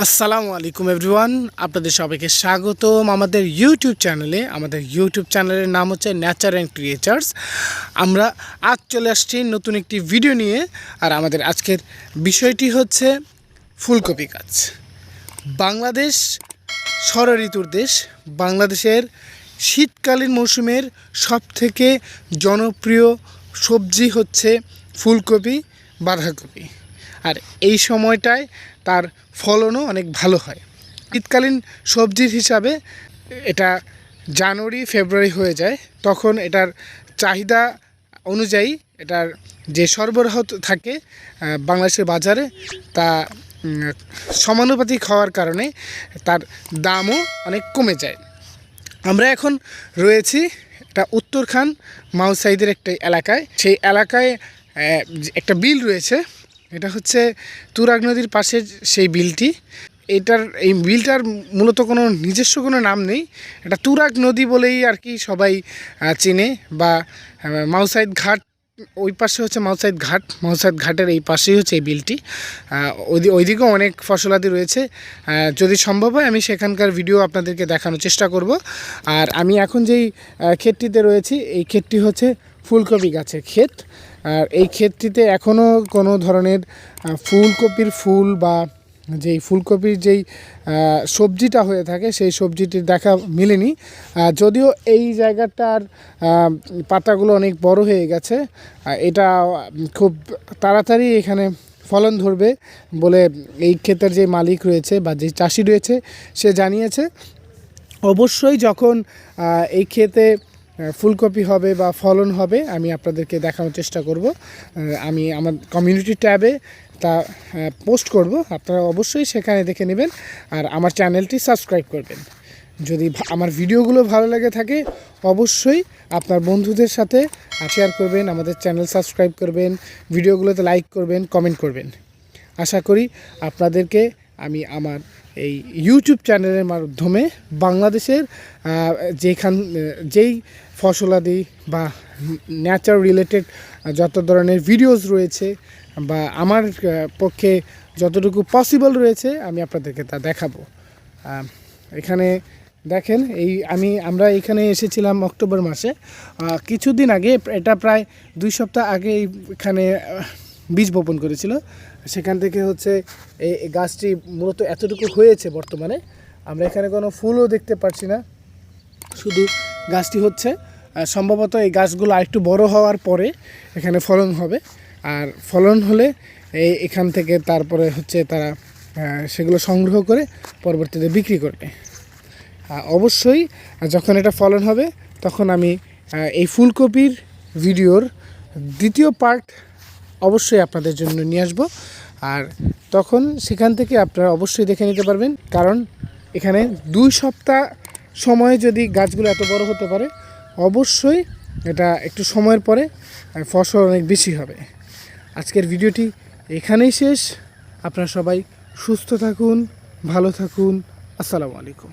আসসালামু আলাইকুম এভরিওয়ান, আপনাদের সবাইকে স্বাগতম আমাদের ইউটিউব চ্যানেলে। আমাদের ইউটিউব চ্যানেলের নাম হচ্ছে নেচার অ্যান্ড ক্রিয়েচার্স। আমরা আজ চলে আসছি নতুন একটি ভিডিও নিয়ে। আর আমাদের আজকের বিষয়টি হচ্ছে ফুলকপি গাছ। বাংলাদেশ ষড়ঋতুর দেশ। বাংলাদেশের শীতকালীন মৌসুমের সবথেকে জনপ্রিয় সবজি হচ্ছে ফুলকপি, বাঁধাকপি। আর এই সময়টায় তার ফলনও অনেক ভালো হয়। শীতকালীন সবজির হিসাবে এটা জানুয়ারি ফেব্রুয়ারি হয়ে যায়। তখন এটার চাহিদা অনুযায়ী এটার যে সরবরাহ থাকে বাংলাদেশের বাজারে, তা সমানুপাতিক হওয়ার কারণে তার দামও অনেক কমে যায়। আমরা এখন রয়েছি এটা উত্তরখান মাউসাইদের একটা এলাকায়। সেই এলাকায় একটা বিল রয়েছে, এটা হচ্ছে তুরাগ নদীর পাশে সেই বিলটি। এই বিলটার মূলত কোনো নিজস্ব কোনো নাম নেই, এটা তুরাগ নদী বলেই আর কি সবাই চেনে। বা মাউসাইদ ঘাট, ওই পাশে হচ্ছে মাউসাইদ ঘাট, মাউসাইদ ঘাটের এই পাশেই হচ্ছে এই বিলটি। ওইদিকেও অনেক ফসলাদি রয়েছে। যদি সম্ভব হয় আমি সেখানকার ভিডিও আপনাদেরকে দেখানোর চেষ্টা করব। আর আমি এখন যেই ক্ষেতটিতে রয়েছি, এই ক্ষেতটি হচ্ছে ফুলকপি গাছের ক্ষেত। আর এই ক্ষেতটিতে এখনও কোনো ধরনের ফুলকপির ফুল বা যেই ফুলকপির যেই সবজিটা হয়ে থাকে সেই সবজিটির দেখা মেলেনি। যদিও এই জায়গাটার পাতাগুলো অনেক বড় হয়ে গেছে, এটা খুব তাড়াতাড়ি এখানে ফলন ধরবে বলে এই ক্ষেতের যে মালিক রয়েছে বা যে চাষি রয়েছে সে জানিয়েছে। অবশ্যই যখন এই ক্ষেতে ফুলকপি হবে বা ফলন হবে আমি আপনাদেরকে দেখানোর চেষ্টা করব। আমি আমার কমিউনিটি ট্যাবে তা পোস্ট করব, আপনারা অবশ্যই সেখানে দেখে নেবেন। আর আমার চ্যানেলটি সাবস্ক্রাইব করবেন। যদি আমার ভিডিওগুলো ভালো লেগে থাকে অবশ্যই আপনার বন্ধুদের সাথে শেয়ার করবেন, আমাদের চ্যানেল সাবস্ক্রাইব করবেন, ভিডিওগুলোতে লাইক করবেন, কমেন্ট করবেন। আশা করি আপনাদেরকে আমি আমার এই ইউটিউব চ্যানেলের মাধ্যমে বাংলাদেশের যেই ফসলাদি বা নেচার রিলেটেড যত ধরনের ভিডিওস রয়েছে বা আমার পক্ষে যতটুকু পসিবল রয়েছে আমি আপনাদেরকে তা দেখাবো। এখানে দেখেন, আমরা এখানে এসেছিলাম অক্টোবর মাসে। কিছুদিন আগে, এটা প্রায় 2 সপ্তাহ আগে এখানে বীজ বপন করেছিল। সেখান থেকে হচ্ছে এই গাছটি মূলত এতটুকু হয়েছে। বর্তমানে আমরা এখানে কোনো ফুলও দেখতে পাচ্ছি না, শুধু গাছটি হচ্ছে। সম্ভবত এই গাছগুলো আরেকটু বড় হওয়ার পরে এখানে ফলন হবে। আর ফলন হলে এখান থেকে তারপরে হচ্ছে তারা সেগুলো সংগ্রহ করে পরবর্তীতে বিক্রি করবে। অবশ্যই যখন এটা ফলন হবে তখন আমি এই ফুলকপির ভিডিওর দ্বিতীয় পার্ট অবশ্যই আপনাদের জন্য নিয়ে আসব। আর তখন সেখান থেকে আপনারা অবশ্যই দেখে নিতে পারবেন, কারণ এখানে 2 সপ্তাহ সময়ে যদি গাছগুলো এত বড় হতে পারে অবশ্যই এটা একটু সময়ের পরে ফসল অনেক বেশি হবে। আজকের ভিডিওটি এখানেই শেষ। আপনারা সবাই সুস্থ থাকুন, ভালো থাকুন। আসসালামু আলাইকুম।